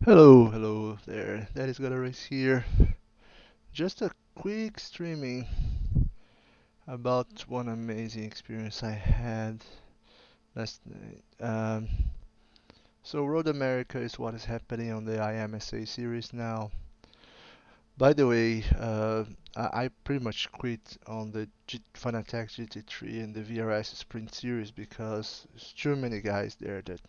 Hello there. That is gonna race here. Just a quick streaming about one amazing experience I had last night. So Road America is what is happening on the IMSA series now. By the way, I pretty much quit on the Fanatec GT3 and the VRS Sprint series because there's too many guys there that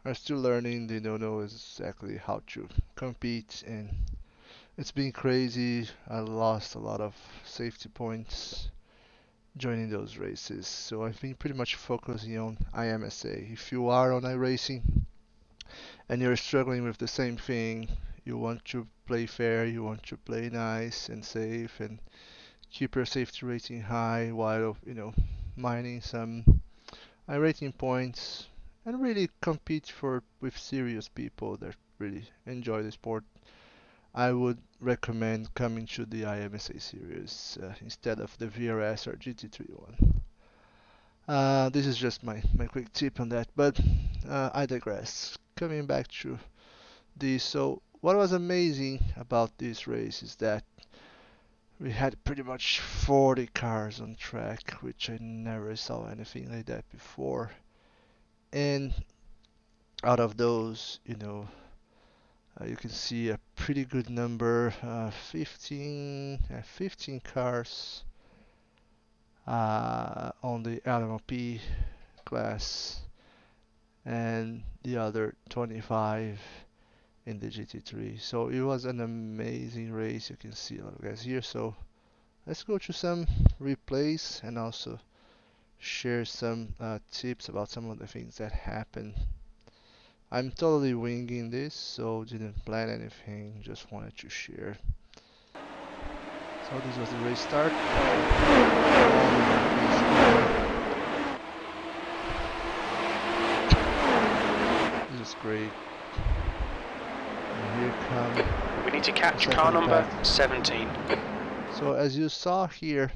are still learning. They don't know exactly how to compete, and it's been crazy. I lost a lot of safety points joining those races. So I've been pretty much focusing on IMSA. If you are on iRacing and you're struggling with the same thing, you want to play fair, you want to play nice and safe and keep your safety rating high while, mining some iRating points and really compete for with serious people that really enjoy the sport. I would recommend coming to the IMSA series instead of the VRS or GT3 one. This is just my quick tip on that, but I digress. Coming back to this, so what was amazing about this race is that we had pretty much 40 cars on track, which I never saw anything like that before. And out of those, you can see a pretty good number, 15 cars on the LMP class and the other 25 in the GT3. So it was an amazing race. You can see a lot of guys here. So let's go to some replays and also share some tips about some of the things that happened. I'm totally winging this, so didn't plan anything, just wanted to share. So this was the race start. This is great. And here come. We need to catch car number 17. So as you saw here,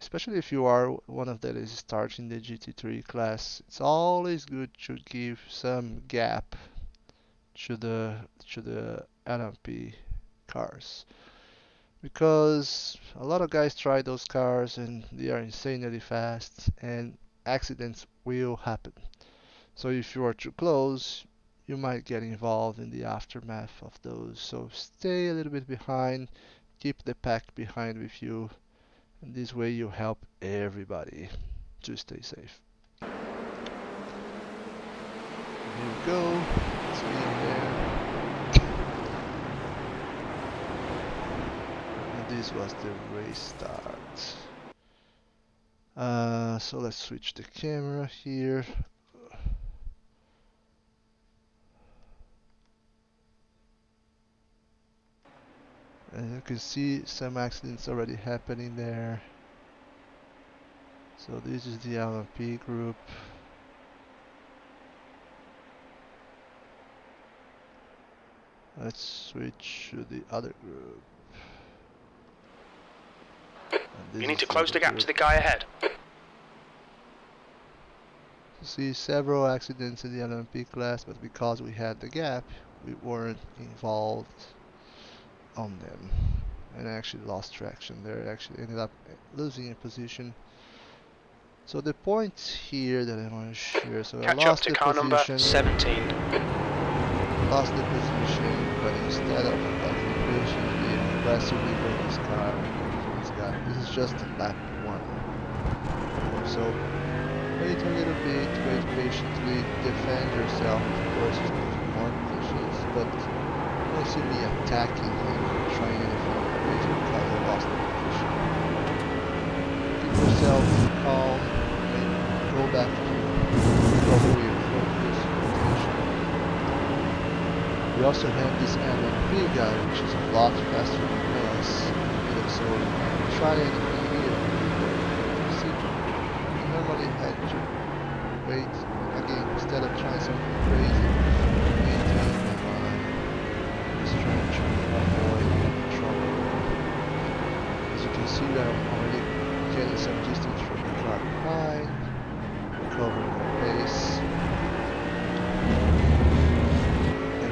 especially if you are one of that is starting the GT3 class, it's always good to give some gap to the LMP cars, because a lot of guys try those cars and they are insanely fast and accidents will happen. So if you are too close, you might get involved in the aftermath of those. So stay a little bit behind, keep the pack behind with you, and this way you help everybody to stay safe. Here we go. Let's get in there. And this was the race start. So let's switch the camera here. And you can see some accidents already happening there. So this is the LMP group. Let's switch to the other group. You need to close the gap to the guy ahead. You see several accidents in the LMP class, but because we had the gap, we weren't involved on them and actually lost traction there. Actually ended up losing a position. So the point here that I want to share, so Catch I lost up to the car position, number 17. lost the position, but instead of patiently and aggressively going this car, this guy, this is just lap 1. So wait a little bit, wait patiently, defend yourself, of course, it's more positions, but don't see me attacking him, trying anything crazy because I lost the position. Keep yourself calm and go back to recover your focus position. We also have this LMP guy, which is a lot faster than us, so try anything here. See, you normally had to wait again instead of trying something crazy. Maintain my mind. Just trying to avoid trouble. As you can see, I'm already getting some distance from the car behind, recovering my pace. And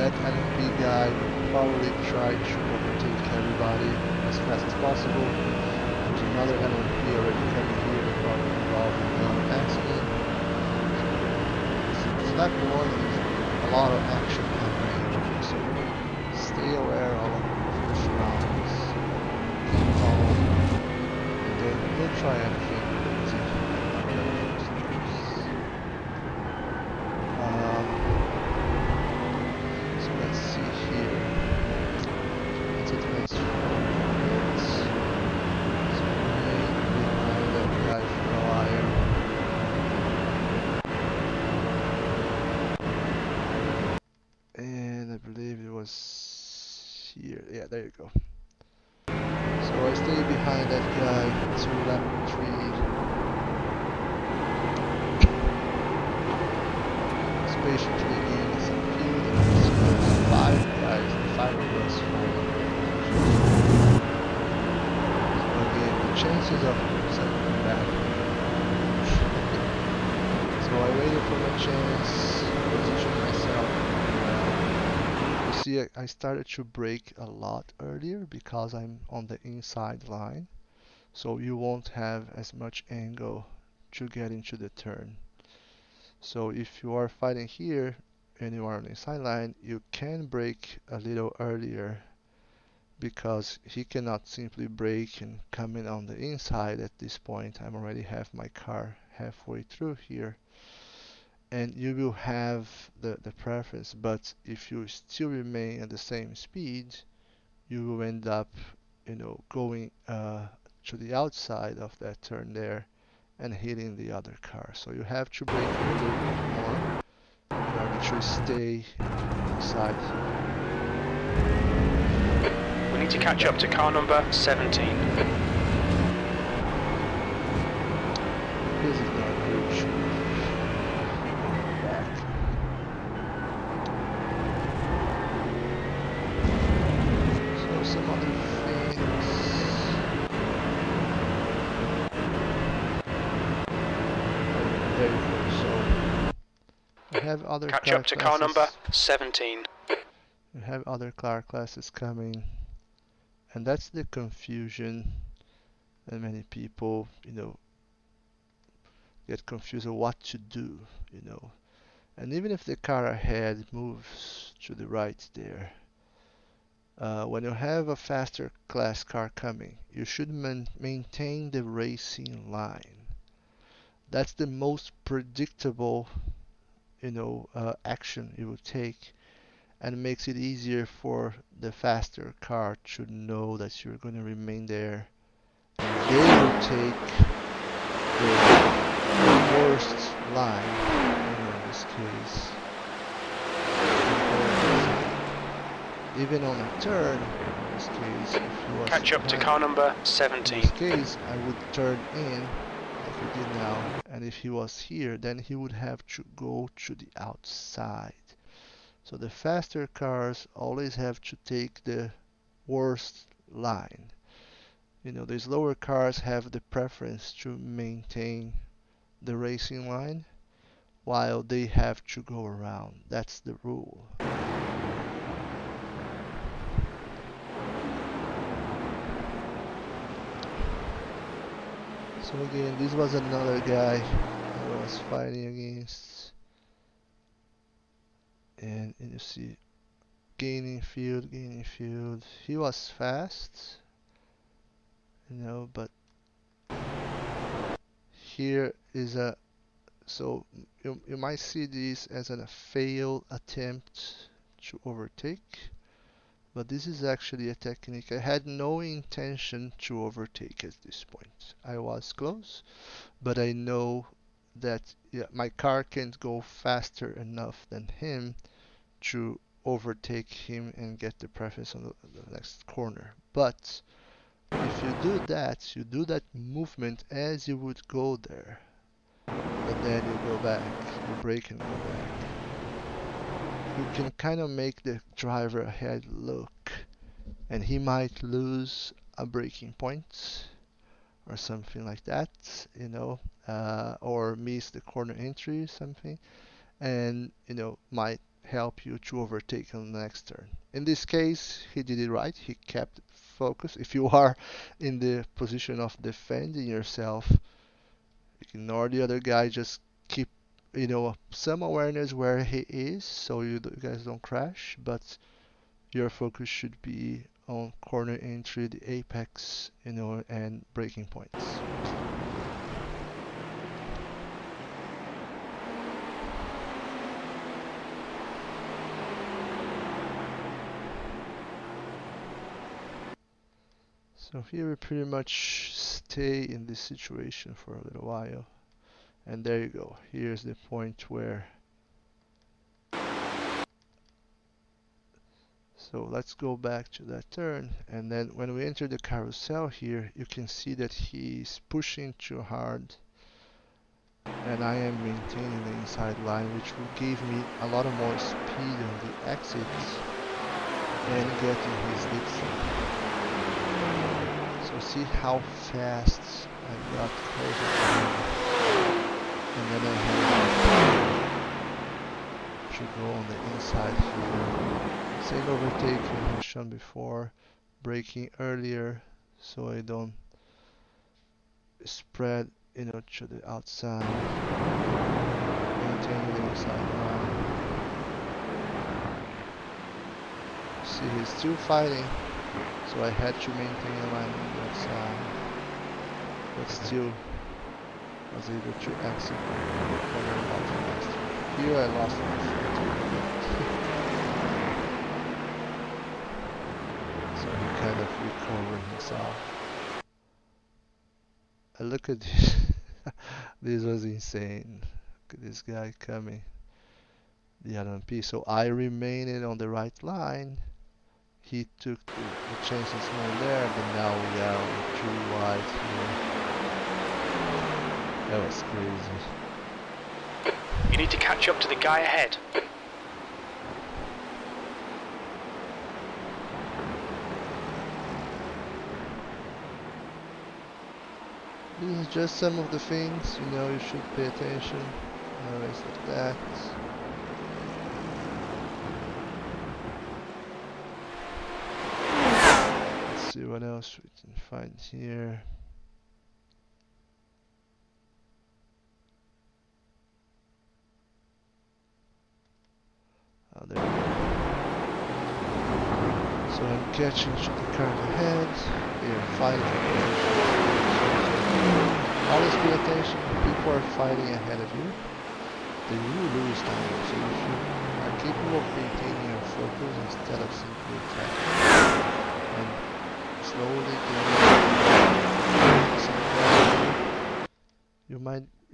that LMP guy will probably try to overtake everybody as fast as possible. There's another LMP already coming here, probably involving accident. So lap 1 is a lot of action happening, so stay aware of the first rounds, keep calm, and then don't try anything crazy on the first race. So let's see here. Let's advance forward. So right behind that guy for a while. And I believe it was here. Yeah, there you go. So I stay behind that guy to lap 3. Just patiently gaining some fuel. There's 5 guys, 5 of us following. So again, the chances of circling back. So I waited for my chance, positioned myself. You see, I started to brake a lot earlier because I'm on the inside line. So you won't have as much angle to get into the turn. So if you are fighting here and you are on the inside line, you can brake a little earlier because he cannot simply brake and come in on the inside at this point. I'm already have my car halfway through here, and you will have the preference. But if you still remain at the same speed, you will end up, going to the outside of that turn there and hitting the other car. So you have to brake a little bit more in order to stay inside here. We need to catch up to car number 17. This is not huge. Back. So some other things. There you go. So we have other Catch car up to classes. car number 17. We have other car classes coming, and that's the confusion. And many people, get confused on what to do, And even if the car ahead moves to the right there, when you have a faster class car coming, you should maintain the racing line. That's the most predictable, action you will take, and makes it easier for the faster car to know that you're going to remain there. And they will take the worst line, in this case. Even on a turn, in this case, if you was Catch up to car number 17. In this case, I would turn in, like we did now, and if he was here, then he would have to go to the outside. So the faster cars always have to take the worst line. The slower cars have the preference to maintain the racing line, while they have to go around. That's the rule. So again, this was another guy I was fighting against, and you see, gaining field. He was fast, but here is so you might see this as a failed attempt to overtake, but this is actually a technique. I had no intention to overtake at this point. I was close, but I know that my car can't go faster enough than him to overtake him and get the preference on the next corner. But if you do that movement as you would go there, but then you go back, you brake and go back. You can kind of make the driver ahead look, and he might lose a braking point or something like that, or miss the corner entry or something, and might help you to overtake on the next turn. In this case, he did it right. He kept focus. If you are in the position of defending yourself, ignore the other guy. Just keep, some awareness where he is, so you guys don't crash. But your focus should be on corner entry, the apex, and braking points. So here we pretty much stay in this situation for a little while. And there you go. Here's the point where... So let's go back to that turn. And then when we enter the carousel here, you can see that he's pushing too hard. And I am maintaining the inside line, which will give me a lot of more speed on the exits and getting his slipstream. So see how fast I got closer to him. And then I have to go on the inside here. Same overtaking as shown before, braking earlier so I don't spread to the outside, maintaining the inside line. See, he's still fighting, so I had to maintain a line on the outside, but still was able to exit the corner a lot faster. Here I lost my foot. So he kind of recovered himself. And look at this. This was insane. Look at this guy coming. The LMP. So I remained on the right line. He took the chances more there, but now we are too wide here. That was crazy. You need to catch up to the guy ahead. This is just some of the things, you should pay attention. No rest of that. Let's see what else we can find here. Oh, there we go. So I'm catching to the car ahead. They are fighting. Always pay attention. People are fighting ahead of you. They will lose time. So if you are capable of maintaining your focus instead of simply attacking and slowly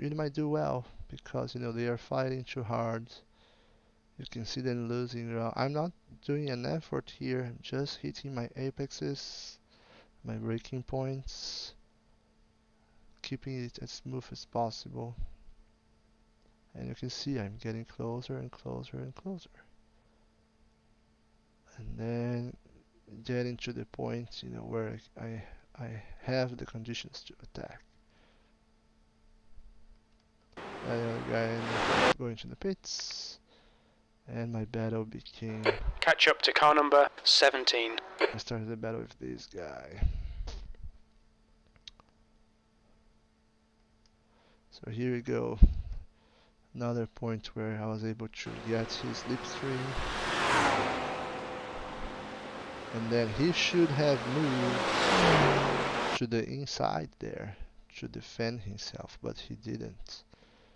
you might do well, because they are fighting too hard. You can see them losing ground. I'm not doing an effort here. I'm just hitting my apexes, my braking points, keeping it as smooth as possible. And you can see I'm getting closer and closer and closer. And then getting to the point, where I have the conditions to attack. Another guy ended up going to the pits. And my battle became... Catch up to car number 17. I started the battle with this guy. So here we go. Another point where I was able to get his slipstream. And then he should have moved to the inside there to defend himself, but he didn't.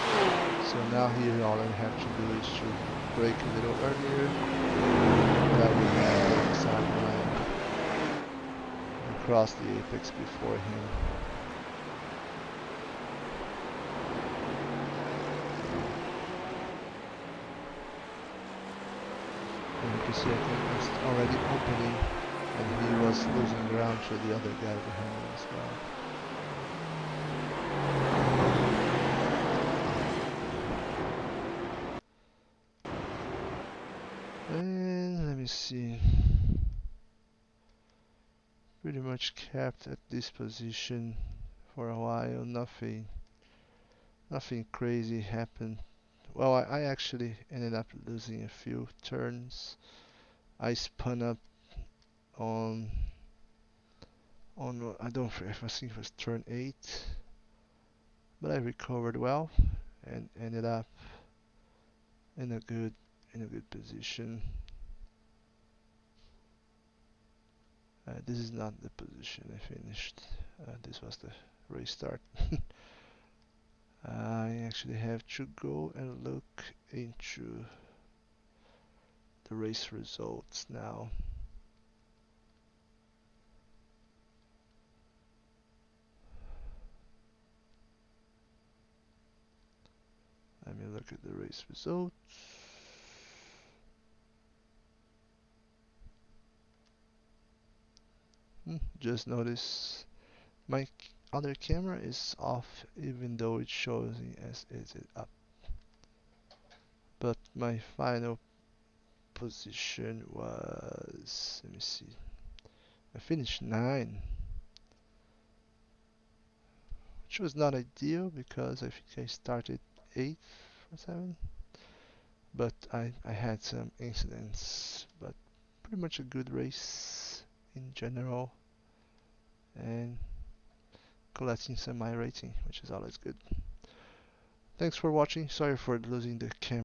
So now here all I have to do is to brake a little earlier. That we have the inside line and cross the apex before him. And you can see I think it's already opening, and he was losing ground to the other guy behind him as well. And let me see. Pretty much kept at this position for a while. Nothing crazy happened Well, I actually ended up losing a few turns. I spun up on I don't if I think it was turn 8, but I recovered well and ended up in a good position. This is not the position I finished. This was the race start. I actually have to go and look into the race results now. Let me look at the race results. Just notice my other camera is off even though it shows as is it up. But my final position was, let me see, I finished 9, which was not ideal because I think I started 8th or 7th, but I had some incidents, but pretty much a good race in general, and collecting some iRacing, which is always good. Thanks for watching. Sorry for losing the camera.